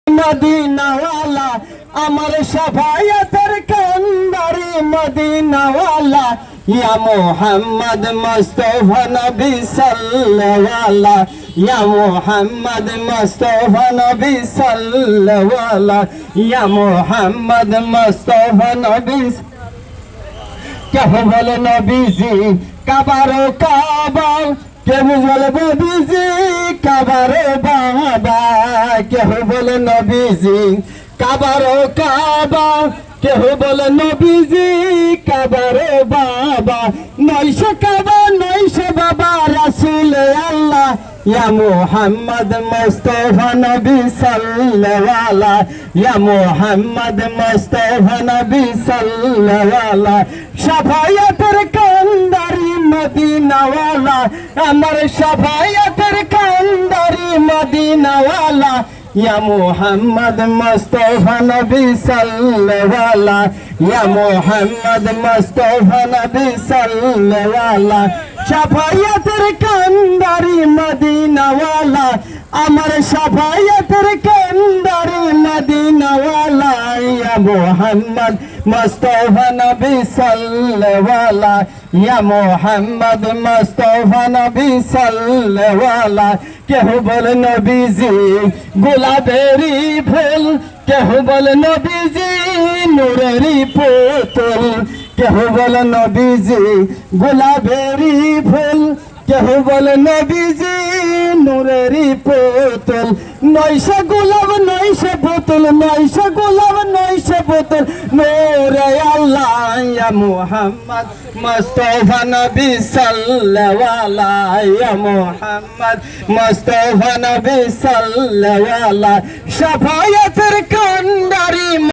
মদিনাওয়ালা আমার শাফায়াতের কান্দারি মদিনাওয়ালা ইয়া মুহাম্মদ মুস্তাফা নবী সাল্লাল্লাহু ইয়া মুহাম্মদ মুস্তাফা নবী সাল্লাল্লাহু ইয়া মুহাম্মদ মুস্তাফা নবী কেহ বলে নবীজি কাবারো কাবা কেহ বলে নবীজি কাবারো বাবা কেহ বলে নবীজি কাবারো কাবা কেহ বলে নবীজি কাবারো বাবা নয়শো কাবা নয়শো বাবা রাসূল আল্লাহ ইয়া মুহাম্মদ মুস্তাফা নবী সাল্লাল্লাহু ইয়া মুহাম্মদ মুস্তাফা নবী সাল্লাল্লাহু শাফায়াতের কান্দারি মদিনাওয়ালা আমার শাফায়াতের কান্দারি মদিনাওয়ালা ইয়া মুহাম্মদ মুস্তাফা নবী সাল্লাল্লাহু ইয়া মুহাম্মদ মুস্তাফা নবী সাল্লাল্লাহু শাফায়াতের কান্দারি মদিনাওয়ালা আমার শাফায়াতের কান্দারি মদিনাওয়ালা ইয়া মুহাম্মদ মুস্তাফা নবী সাল্লাল্লাহু ইয়া মুহাম্মদ মুস্তাফা নবী সাল্লাল্লাহু কেহ বলে নবীজি গোলাপেরই ফুল কেহ বলে নবীজি নূরেরই পুতুল কেহ বলে নবীজি গোলাপেরই ফুল কেহ বলে নবীজি নূরেরই পুতুল নয়শো গোলাপ নয়শো পুতুল নয়শো গোলাপ নয়শো পুতুল নূরে আল্লাহ ইয়া মুহাম্মদ মুস্তাফা নবী সাল্লাল্লাহু ইয়া মুহাম্মদ মুস্তাফা নবী সাল্লাল্লাহু শাফায়াত